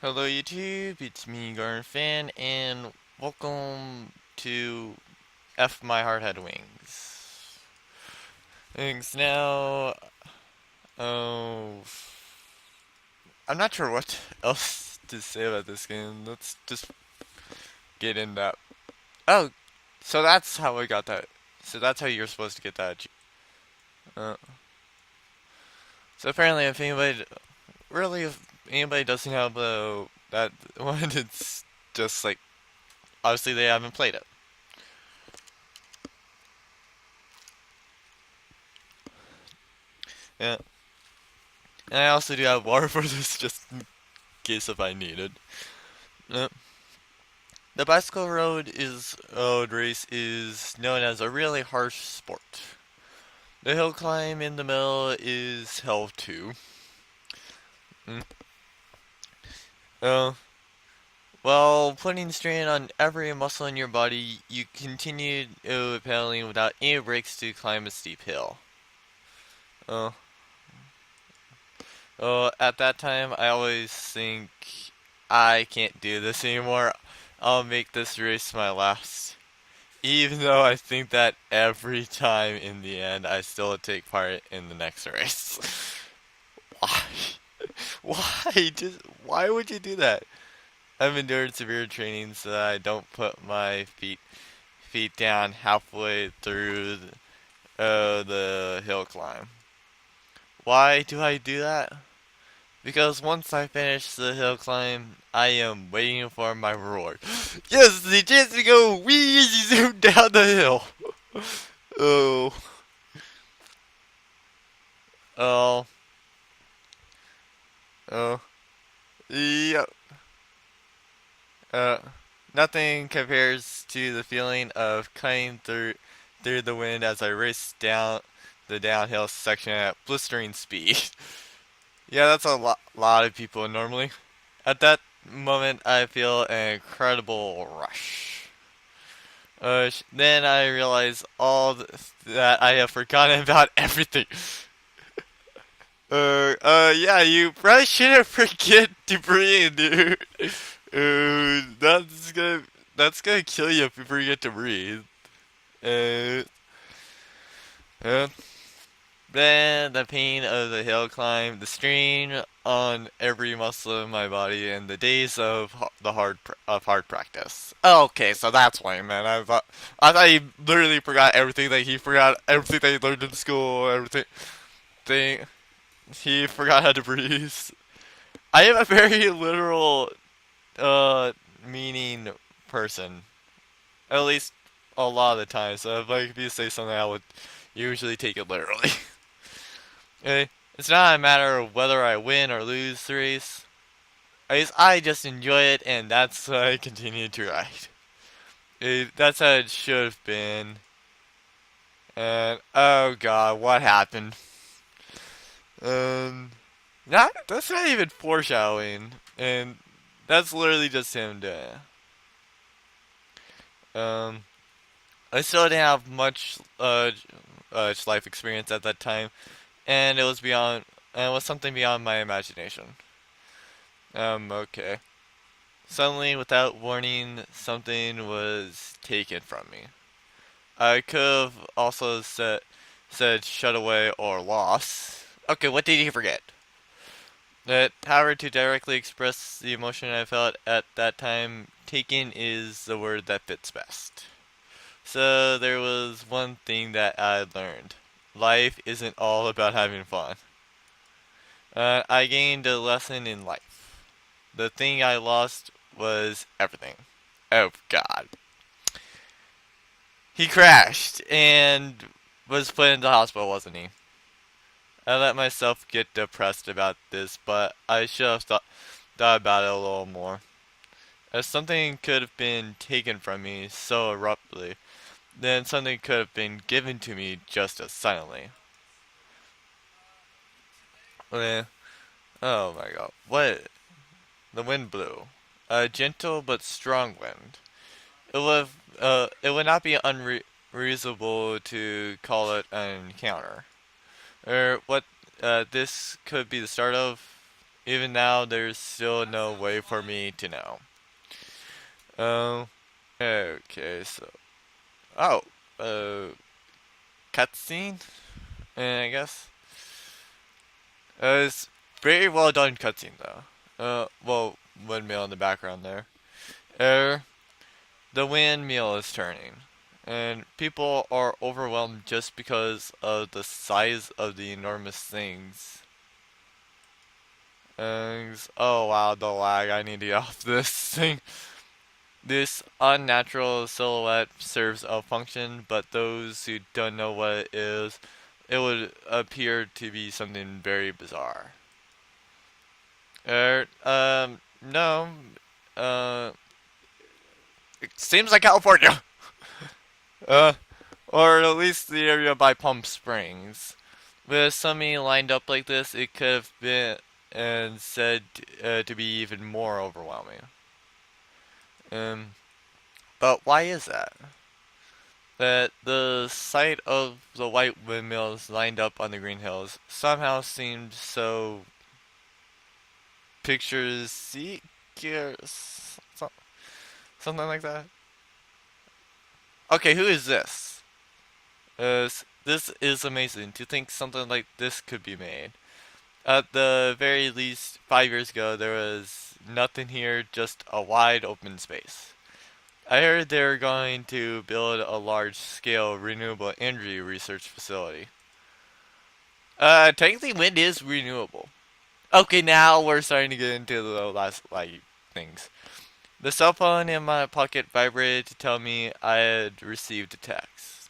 Hello YouTube, it's me Garnfan, and welcome to F My Heart Had Wings. Things now, oh, I'm not sure what else to say about this game. Let's just get in that. Oh, so that's how I got that. So that's how you're supposed to get that. Uh, so apparently, if anybody really, if anybody doesn't have that one, it's just like obviously they haven't played it. Yeah. And I also do have water for this just in case if I need it. Uh, the bicycle road race is known as a really harsh sport. The hill climb in the middle is hell too. Mm. Uh, while putting strain on every muscle in your body, you continue pedaling without any brakes to climb a steep hill. Uh, at that time, I always think I can't do this anymore. I'll make this race my last. Even though I think that every time in the end, I still take part in the next race. Why? Why? Why would you do that? I've endured severe training so that I don't put my feet down halfway through the hill climb. Why do I do that? Because once I finish the hill climb, I am waiting for my reward. Yes, the chance to go wee zoom down the hill. Oh, oh, oh, yep. Uh, nothing compares to the feeling of cutting through the wind as I race down the downhill section at blistering speed. Yeah, that's a lot of people normally. At that moment, I feel an incredible rush. Then I realize that I have forgotten about everything. Yeah, you probably shouldn't forget to breathe, dude. That's gonna kill you if you forget to breathe. Uh, uh, then the pain of the hill climb, the strain on every muscle in my body, and the days of hard practice. Okay, so that's why, man. I thought he literally forgot everything that he forgot everything that he learned in school, everything. Thing he forgot how to breathe. I am a very literal uh meaning person. At least a lot of the time. So if I could say something, I would usually take it literally. Okay? It's not a matter of whether I win or lose the race. I just enjoy it, and that's why I continue to ride. That's how it should have been. And oh god, what happened? Um, that's not even foreshadowing, and that's literally just him doing it. I still didn't have much life experience at that time, and it was something beyond my imagination. Okay. Suddenly, without warning, something was taken from me. I could have also said shut away or lost. Okay, what did you forget? That, however, to directly express the emotion I felt at that time, taken is the word that fits best. So there was one thing that I learned. Life isn't all about having fun. I gained a lesson in life. The thing I lost was everything. Oh god. He crashed and was put into the hospital, wasn't he? I let myself get depressed about this, but I should have thought about it a little more. If something could have been taken from me so abruptly, then something could have been given to me just as suddenly. Eh, oh my god. What? The wind blew. A gentle but strong wind. It would not be unreasonable to call it an encounter. Or what this could be the start of. even now, there's still no way for me to know. Oh, okay, so. Oh, uh, cutscene? I guess. It's very well done cutscene, though. Well, windmill in the background there. Uh, the windmill is turning, and people are overwhelmed just because of the size of the enormous things. Oh wow, the lag. I need to get off this thing. This unnatural silhouette serves a function, but those who don't know what it is, it would appear to be something very bizarre. No. Uh, it seems like California. Uh, or at least the area by Palm Springs. With so many lined up like this, it could have been and said to be even more overwhelming. Um, but why is that? That the sight of the white windmills lined up on the green hills somehow seemed so picturesque or something like that. Okay, who is this? This is amazing to think something like this could be made. At the very least, 5 years ago, there was nothing here, just a wide open space. I heard they're going to build a large scale renewable energy research facility. Technically, wind is renewable. Okay, now we're starting to get into the last, like, things. The cell phone in my pocket vibrated to tell me I had received a text.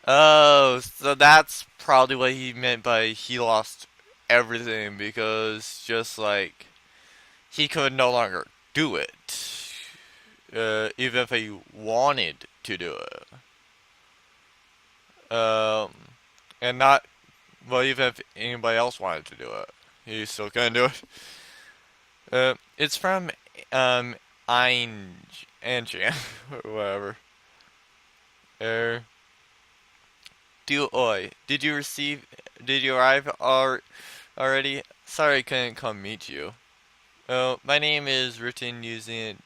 Oh, so that's probably what he meant by he lost everything because just like he could no longer do it, even if he wanted to do it. Um, and not well, even if anybody else wanted to do it, he still couldn't do it. It's from um Ein Anjan or whatever. Er, do oi. Did you arrive already? Sorry I couldn't come meet you. Oh, my name is written using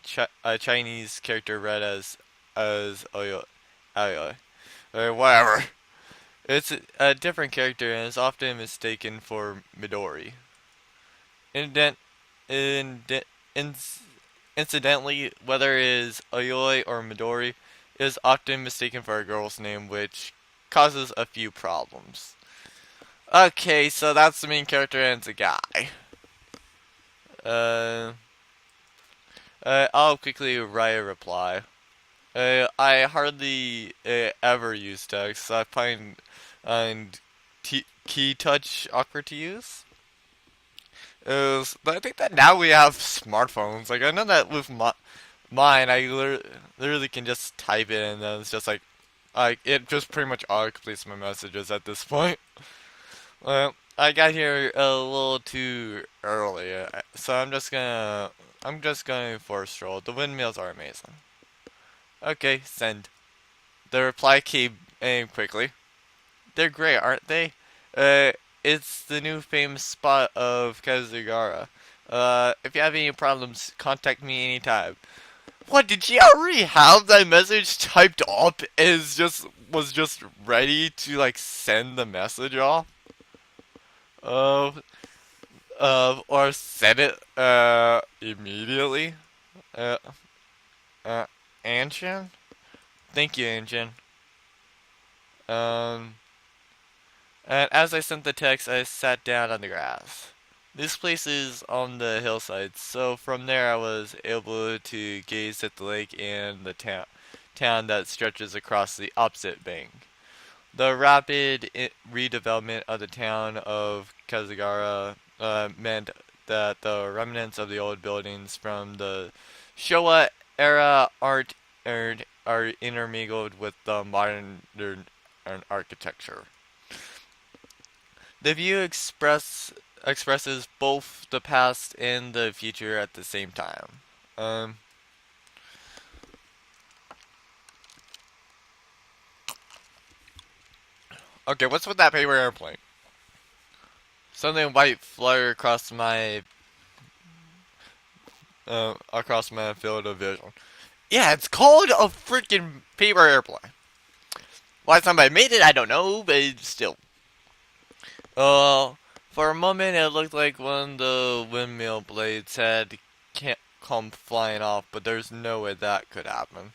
a Chinese character read as Oyo, Aoi, or whatever. It's a different character and is often mistaken for Midori. Indent, indent, ins, Incidentally, whether it is Oyoi or Midori, it is often mistaken for a girl's name, which causes a few problems. Okay, so that's the main character and it's a guy. Uh, I'll quickly write a reply. I hardly ever use text. I find key touch awkward to use. I think that now we have smartphones. Like I know that with mine, I literally can just type it and then it's just like it just pretty much auto completes my messages at this point. Well, I got here a little too early, so I'm just gonna force stroll. The windmills are amazing. Okay, send. The reply came in quickly. They're great, aren't they? Uh, it's the new famous spot of Kazugara. If you have any problems, contact me anytime. What, did she already have that message typed up as was just ready to like send the message off? Uh, or send it immediately? Uh, uh, Anshin? Thank you, Anshin. Um, and as I sent the text, I sat down on the grass. This place is on the hillside, so from there I was able to gaze at the lake and the town that stretches across the opposite bank. The rapid redevelopment of the town of Kazugara meant that the remnants of the old buildings from the Showa era are intermingled with the modern architecture. The view expresses both the past and the future at the same time. Um, okay, what's with that paper airplane? Something white fluttered across my field of vision. Yeah, it's called a freaking paper airplane. Why somebody made it, I don't know, but still. For a moment, it looked like one of the windmill blades had come flying off, but there's no way that could happen.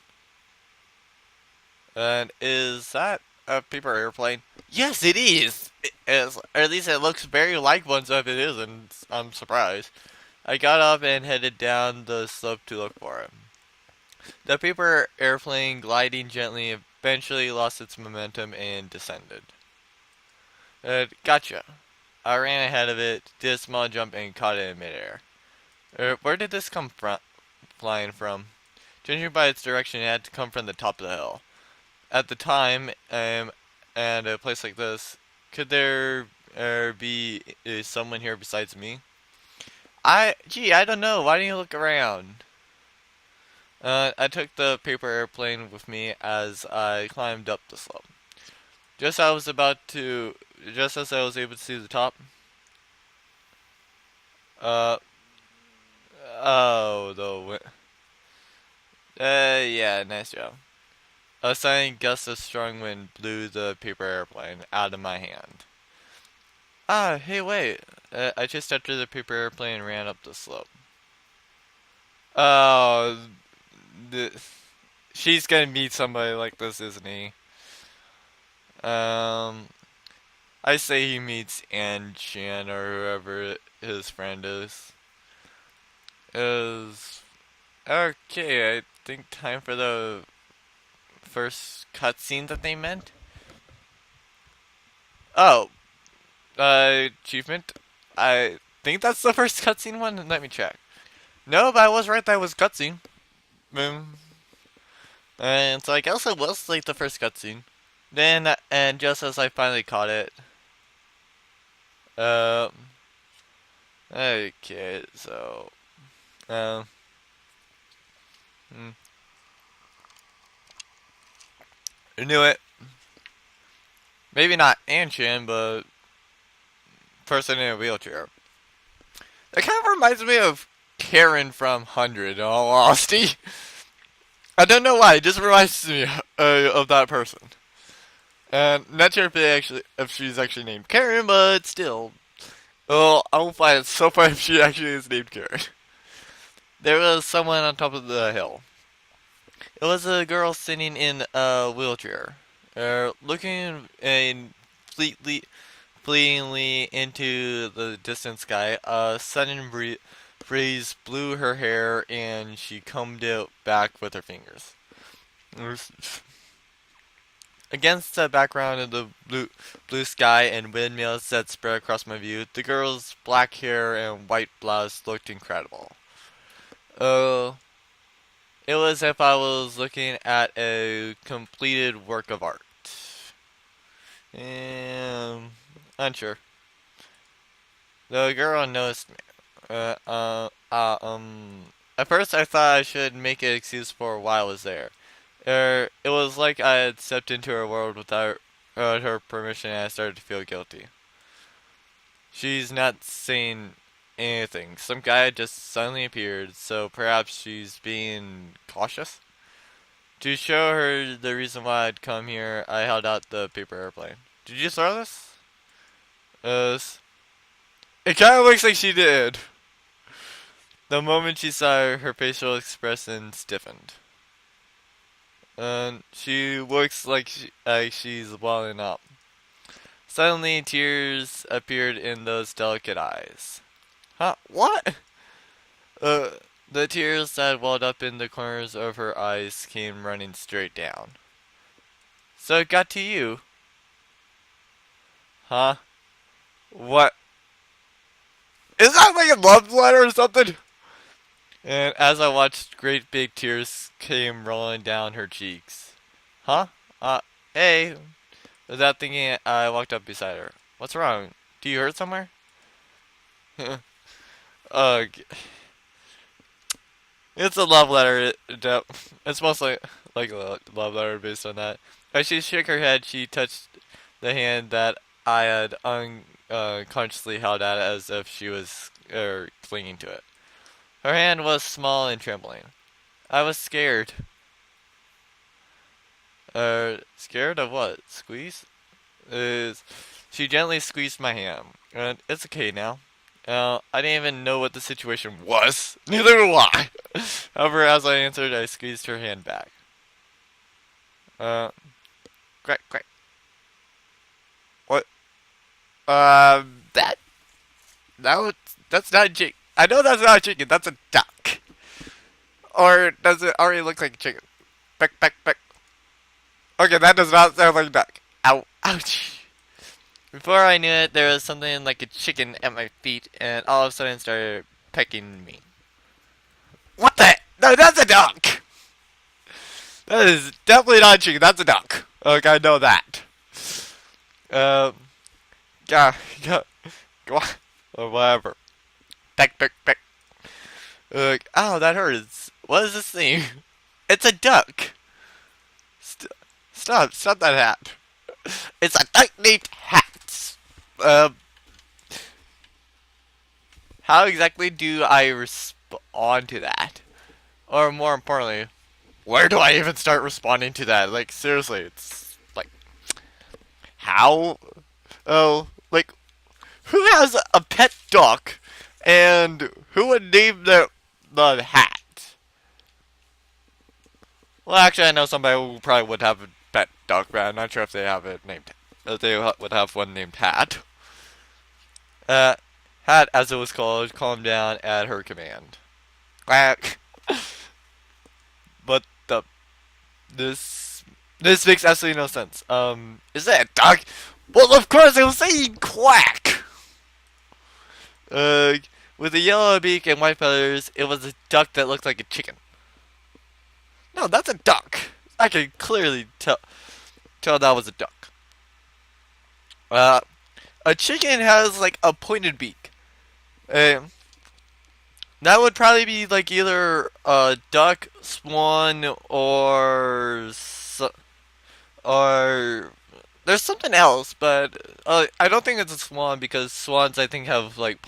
And is that a paper airplane? Yes, it is. It is. Or at least it looks very like one, so if it isn't, I'm surprised. I got up and headed down the slope to look for it. The paper airplane, gliding gently, eventually lost its momentum and descended. Gotcha. I ran ahead of it, did a small jump, and caught it in midair. Where did this come from? Flying from? Judging by its direction, it had to come from the top of the hill. At the time, and a place like this, could there be someone here besides me? I don't know. Why don't you look around? I took the paper airplane with me as I climbed up the slope. Just as I was about to, just as I was able to see the top. Uh, oh, yeah, nice job. A sudden gust of strong wind blew the paper airplane out of my hand. Ah, hey, wait. I just entered the paper airplane and ran up the slope. Oh, th- she's gonna meet somebody like this, isn't he? Um, I say he meets An Chan or whoever his friend is. Is okay. I think time for the first cutscene that they meant. Oh, achievement. I think that's the first cutscene one. Let me check. No, but I was right. That was cutscene. Boom. And so I guess it was like the first cutscene. Then, and just as I finally caught it, um, okay, so, um, hmm, I knew it. Maybe not Anshin, but person in a wheelchair. That kind of reminds me of Karen from 100, in all honesty. I don't know why, it just reminds me of that person. And not sure if she's actually named Karen, but still. Well, I'll find it so funny if she actually is named Karen. There was someone on top of the hill. It was a girl sitting in a wheelchair, looking in fleetly, fleetingly into the distant sky. A sudden breeze blew her hair, and she combed it back with her fingers. Against the background of the blue sky and windmills that spread across my view, the girl's black hair and white blouse looked incredible. Uh, it was as if I was looking at a completed work of art. And unsure. The girl noticed me. Uh, uh, uh, um. At first, I thought I should make an excuse for why I was there. It was like I had stepped into her world without her permission, and I started to feel guilty. She's not saying anything. Some guy just suddenly appeared, so perhaps she's being cautious. To show her the reason why I'd come here, I held out the paper airplane. Did you throw this? It kind of looks like she did. The moment she saw her facial expression stiffened. And she looks like she's welling up. Suddenly, tears appeared in those delicate eyes. Huh? What? Uh, the tears that welled up in the corners of her eyes came running straight down. So it got to you. Huh? What? Is that like a love letter or something? And as I watched, great big tears came rolling down her cheeks. Huh? Hey. Without thinking, I walked up beside her. What's wrong? Do you hurt somewhere? uh, it's a love letter. It's mostly like a love letter based on that. As she shook her head, she touched the hand that I had consciously held at it as if she was clinging to it. Her hand was small and trembling. I was scared. Scared of what? Squeeze? Is She gently squeezed my hand. It's okay now. I didn't even know what the situation was. Neither do I. However, as I answered, I squeezed her hand back. Uh, Great, great. What? That no, that's not a chicken. I know that's not a chicken. That's a duck. Or does it already look like a chicken? Peck, peck, peck. Okay, that does not sound like a duck. Ow, ouch. Before I knew it, there was something like a chicken at my feet, and all of a sudden started pecking me. What the? No, that's a duck. That is definitely not a chicken. That's a duck. Okay, I know that. Um, yeah, yeah, go on, or whatever. Peck, peck, peck. Oh, that hurts. What is this thing? It's a duck. Stop that hat. It's a duck named Hat. Um, how exactly do I respond to that? Or more importantly, where do I even start responding to that? Like, seriously, it's like, how? Oh, like, who has a pet duck and who would name the Hat? Well, actually, I know somebody who probably would have a pet duck, but I'm not sure if they have it named. If they would have one named Hat. Uh, Hat, as it was called, calmed down at her command. Quack. But this this makes absolutely no sense. Is that a duck? Well, of course it was saying quack. Uh, with a yellow beak and white feathers, it was a duck that looked like a chicken. No, that's a duck. I can clearly tell that was a duck. Uh, a chicken has like a pointed beak. Uh, that would probably be like either a duck, swan, or there's something else, but I don't think it's a swan because swans I think have like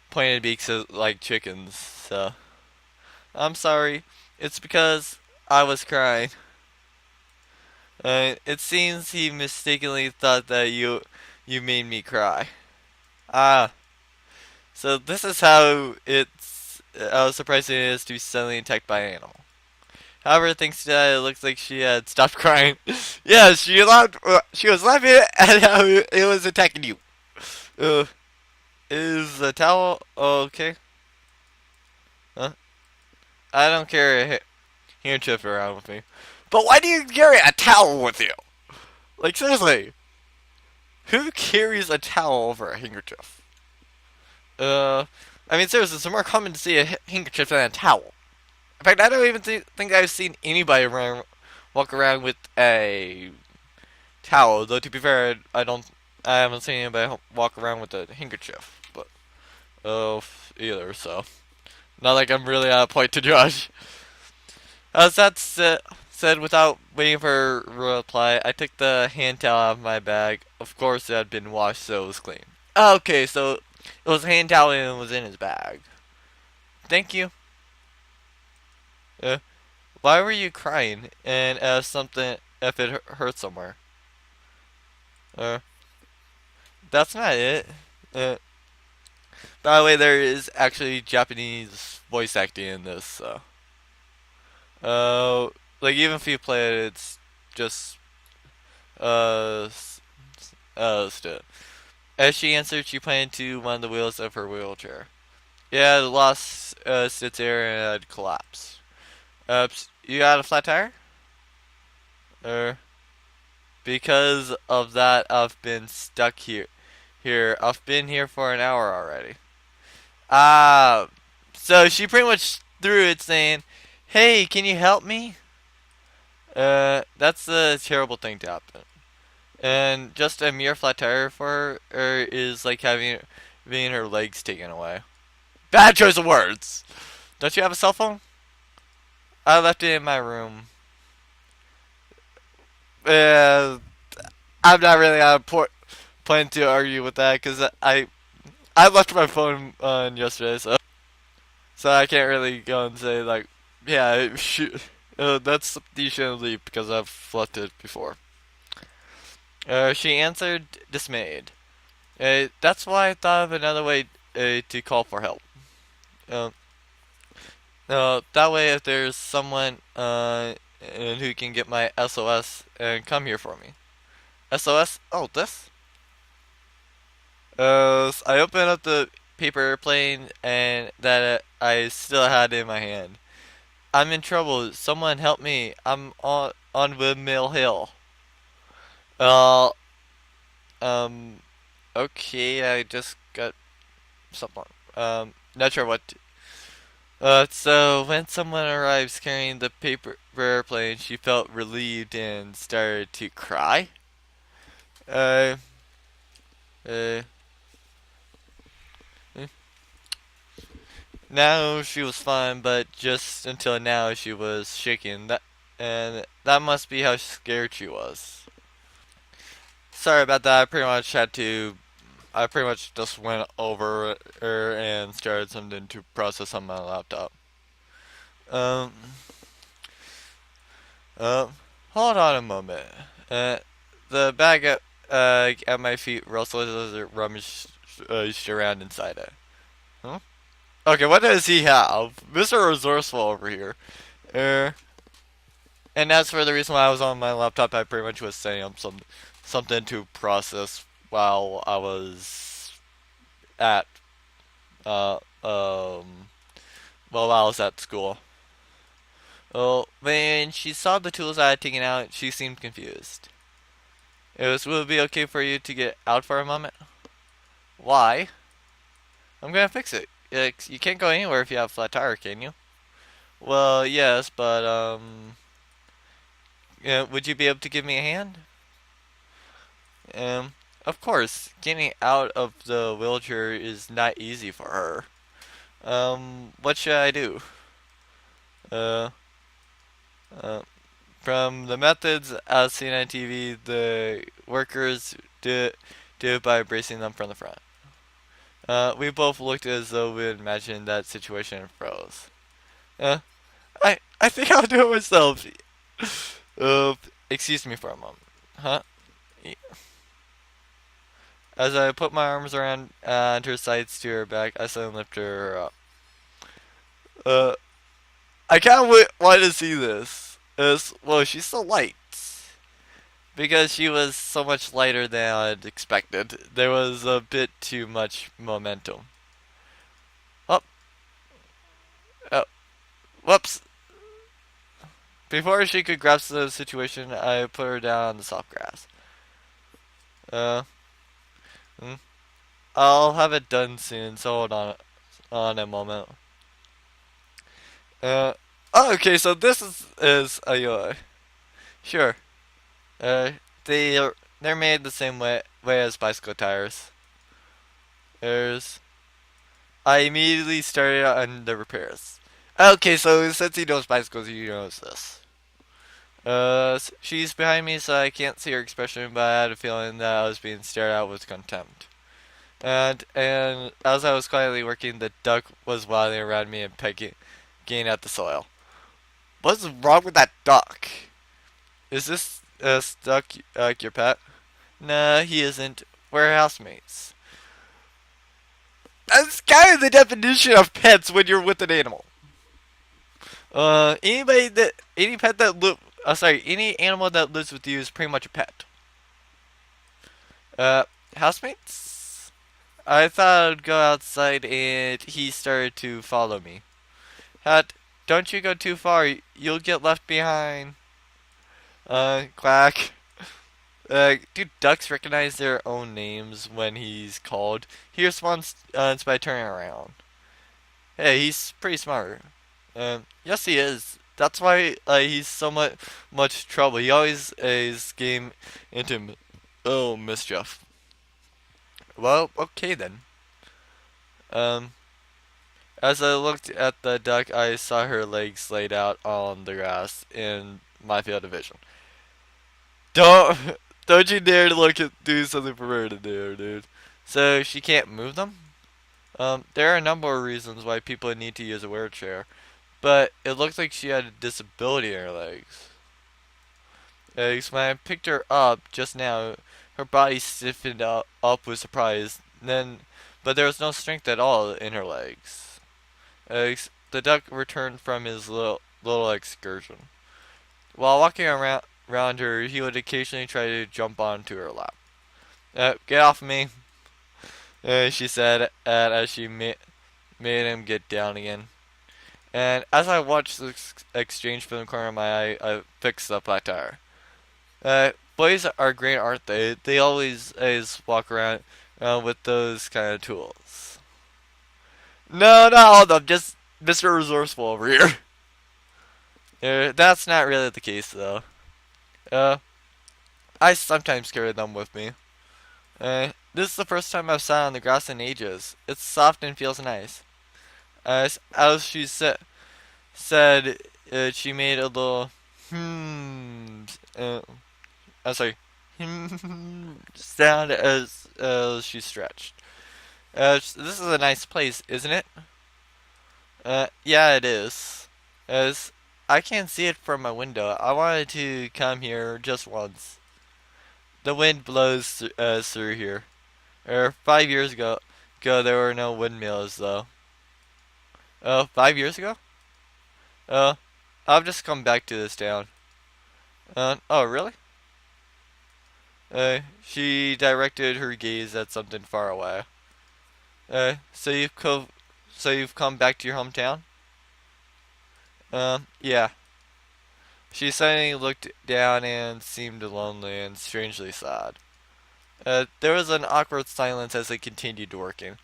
pointed beaks like chickens. So I'm sorry. It's because I was crying. It seems he mistakenly thought that you made me cry. Ah, so this is how surprising it is to be suddenly attacked by an animal. However, thanks to that, it looks like she had stopped crying. Yeah, she was laughing at how it was attacking you. Uh, is the towel okay? Huh? I don't carry a handkerchief around with me. But why do you carry a towel with you? Like seriously, who carries a towel over a handkerchief? Uh, I mean seriously, it's more common to see a handkerchief than a towel. In fact, I don't even think I've seen anybody walk around with a towel. Though to be fair, I haven't seen anybody walk around with a handkerchief. But either. So not like I'm really at a point to judge. As that said, without waiting for a reply, I took the hand towel out of my bag. Of course, it had been washed, so it was clean. Okay, so it was a hand towel and it was in his bag. Thank you. Uh, why were you crying? And something if it hurt somewhere. Uh, that's not it. Uh, by the way, there is actually Japanese voice acting in this. So, like even if you play it, it's just uh, still. As she answered, she pointed to one of the wheels of her wheelchair. Yeah, the lost sits there and had collapsed. You got a flat tire? Uh, because of that, I've been stuck here. I've been here for an hour already. Ah, so she pretty much threw it saying, "Hey, can you help me?" That's a terrible thing to happen. And just a mere flat tire for her is like having her legs taken away. Bad choice of words. Don't you have a cell phone? I left it in my room. Uh, I'm not really at a plan to argue with that because I left my phone on yesterday, so I can't really go and say like, yeah, that's something you shouldn't leave because I've left it before. She answered, dismayed. That's why I thought of another way to call for help. Uh, that way, if there's someone and who can get my SOS and come here for me. SOS? Oh, this? I opened up the paper airplane and that I still had in my hand. I'm in trouble. Someone help me. I'm on Windmill Hill. Uh, um, okay, I just got something. Not sure what. So when someone arrives carrying the paper airplane, she felt relieved and started to cry. Uh, uh, Now she was fine, but just until now she was shaking. And that must be how scared she was. Sorry about that. I pretty much just went over her and started something to process on my laptop. Um, uh, Hold on a moment. Uh, the bag at my feet rustled as it rummaged around inside it. Huh? Okay, what does he have? Mr. Resourceful over here. Uh, and as for the reason why I was on my laptop, I pretty much was setting up something to process while I was at uh um while I was at school. Well, when she saw the tools I had taken out, she seemed confused. Would it be okay for you to get out for a moment? Why? I'm gonna fix it. You can't go anywhere if you have a flat tire, can you? Well, yes, but yeah, would you be able to give me a hand? Of course, getting out of the wheelchair is not easy for her. What should I do? Uh, uh, from the methods as seen on TV, the workers do it by bracing them from the front. We both looked as though we had imagined that situation and froze. Uh, I think I'll do it myself. Uh, Excuse me for a moment. Huh? As I put my arms around her sides to her back, I suddenly lifted her up. Uh, I kind of want to see this. Well, she's so light. Because she was so much lighter than I'd expected. There was a bit too much momentum. Oh, oh, whoops. Before she could grasp the situation, I put her down on the soft grass. Uh, hmm. I'll have it done soon, so hold on a moment. Uh, okay, so this is a sure. Uh, they're made the same way as bicycle tires. There's. I immediately started on the repairs. Okay, so since he knows bicycles, he knows this. She's behind me, so I can't see her expression, but I had a feeling that I was being stared at with contempt. And as I was quietly working, the duck was waddling around me and pecking at the soil. What's wrong with that duck? Is this duck your pet? Nah, he isn't. We're housemates. That's kind of the definition of pets when you're with an animal. Any pet that any animal that lives with you is pretty much a pet. Uh, Housemates? I thought I'd go outside and he started to follow me. Hat, don't you go too far, you'll get left behind. Quack. Do ducks recognize their own names when he's called? He responds by turning around. Hey, he's pretty smart. Yes, he is. That's why he's so much trouble. He always is game into mischief. Well, okay then. Um, as I looked at the duck, I saw her legs laid out on the grass in my field of vision. Don't Don't you dare to do something for her to do, dude. So she can't move them? There are a number of reasons why people need to use a wheelchair, but it looked like she had a disability in her legs. When I picked her up just now, her body stiffened up with surprise. But there was no strength at all in her legs. The duck returned from his little excursion. While walking around her, he would occasionally try to jump onto her lap. Get off of me, she said, as she made him get down again. And as I watched this exchange from the corner of my eye, I fixed the flat tire. Boys are great, aren't they? They always walk around with those kind of tools. No, not all of them, just Mr. Resourceful over here. That's not really the case, though. Uh, I sometimes carry them with me. This is the first time I've sat on the grass in ages. It's soft and feels nice. As she said, she made a little I'm sorry, sound as she stretched. This is a nice place, isn't it? Yeah, it is. As I can't see it from my window. I wanted to come here just once. The wind blows through here. 5 years ago there were no windmills though. Oh, 5 years ago? Uh, I've just come back to this town. Oh, really? She directed her gaze at something far away. So you've come back to your hometown? Yeah. She suddenly looked down and seemed lonely and strangely sad. There was an awkward silence as they continued working.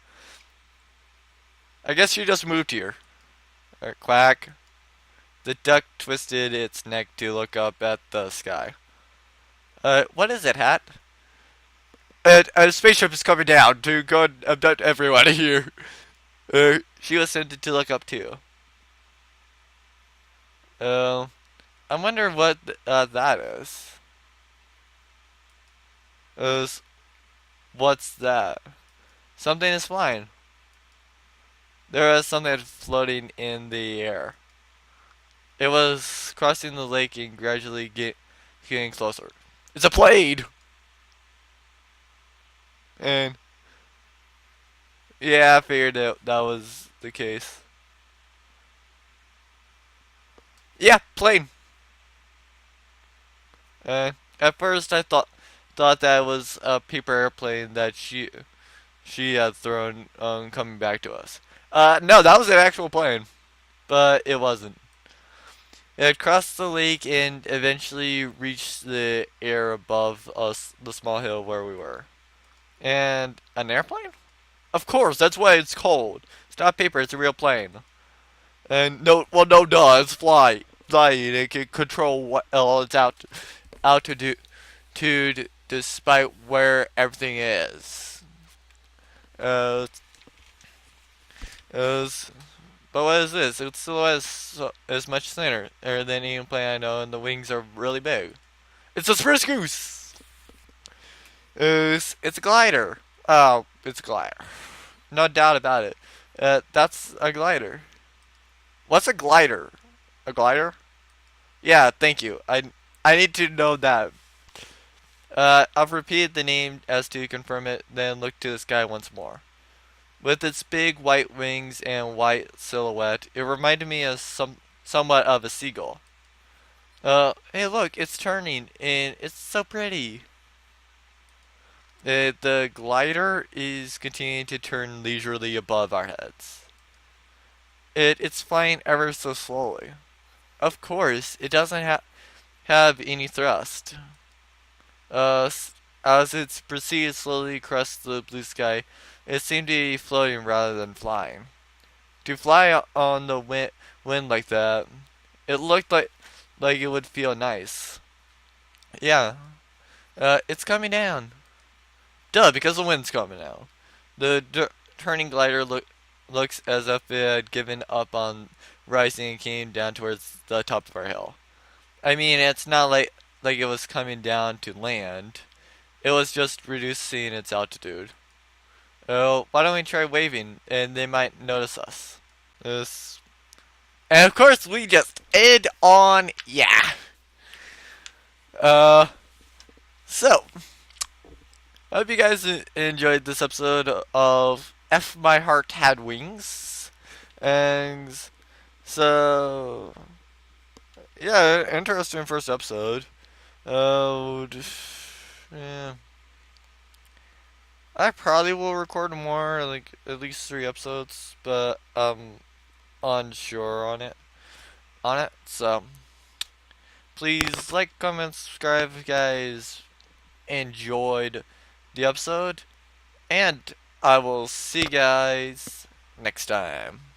I guess you just moved here. Quack. The duck twisted its neck to look up at the sky. What is it, Hat? A spaceship is coming down to go and abduct everyone here. She was tempted to look up too. Uh, I wonder what that is. Uh, what's that? Something is flying. There was something floating in the air. It was crossing the lake and gradually getting closer. It's a plane! And yeah, I figured that was the case. Yeah, plane. At first, I thought that was a paper airplane that she had thrown coming back to us. No, that was an actual plane, but it wasn't. It crossed the lake and eventually reached the air above us, the small hill where we were. And an airplane? Of course, that's why it's called. It's not paper, it's a real plane. And no, well, no, duh, it's flying. It can control what it's out to do, despite where everything is. Uh, is but what is this? It still as much thinner than any plane I know, and the wings are really big. It's a spruce goose. It's a glider. Oh, it's a glider. No doubt about it. That's a glider. What's a glider? A glider? Yeah, thank you. I need to know that. I've repeated the name as to confirm it, then looked to the sky once more. With its big white wings and white silhouette, it reminded me of somewhat of a seagull. Hey look, it's turning, and it's so pretty. The glider is continuing to turn leisurely above our heads. It's flying ever so slowly. Of course, it doesn't have any thrust. Uh, as it proceeded slowly across the blue sky, it seemed to be floating rather than flying. To fly on the wind like that, it looked like it would feel nice. Yeah, it's coming down. Duh, because the wind's coming now. The turning glider looks as if it had given up on rising and came down towards the top of our hill. I mean, it's not like it was coming down to land. it was just reducing its altitude. Oh, why don't we try waving and they might notice us? This, and of course we just end on yeah. Uh, so I hope you guys enjoyed this episode of F My Heart Had Wings, and so yeah, interesting first episode. Yeah. I probably will record more, like at least 3 episodes, but I'm unsure on it. So please like, comment, subscribe if you guys enjoyed the episode, and I will see you guys next time.